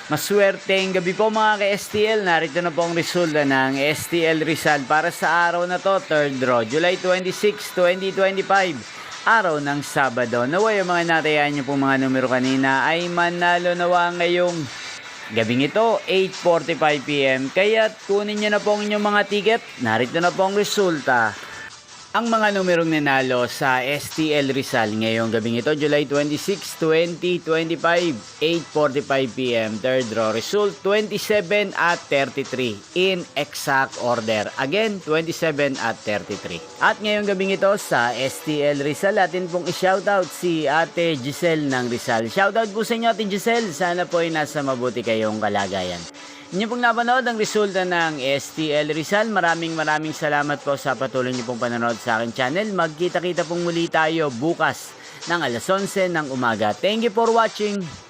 Maswerteng gabi po mga ka-STL. Narito na po ang resulta ng STL Rizal para sa araw na to, 3rd draw, July 26, 2025. Araw ng Sabado. Naway ang mga natayaan nyo pong mga numero kanina ay manalo nawa ngayong gabing ito, 8:45 PM. Kaya kunin nyo na po ang inyong mga ticket. Narito na po ang resulta. Ang mga numerong nanalo sa STL Rizal ngayong gabing ito, July 26, 2025, 8:45 PM, 3rd draw result, 27 at 33 in exact order. Again, 27 at 33. At ngayong gabing ito sa STL Rizal, atin pong i-shoutout si Ate Giselle ng Rizal. Shoutout po sa inyo, Ate Giselle. Sana po ay nasa mabuti kayong kalagayan. Inyo pong napanood ang resulta ng STL Rizal. Maraming salamat po sa patuloy niyo pong panonood sa aking channel. Magkita-kita pong muli tayo bukas ng alas 11 ng umaga. Thank you for watching.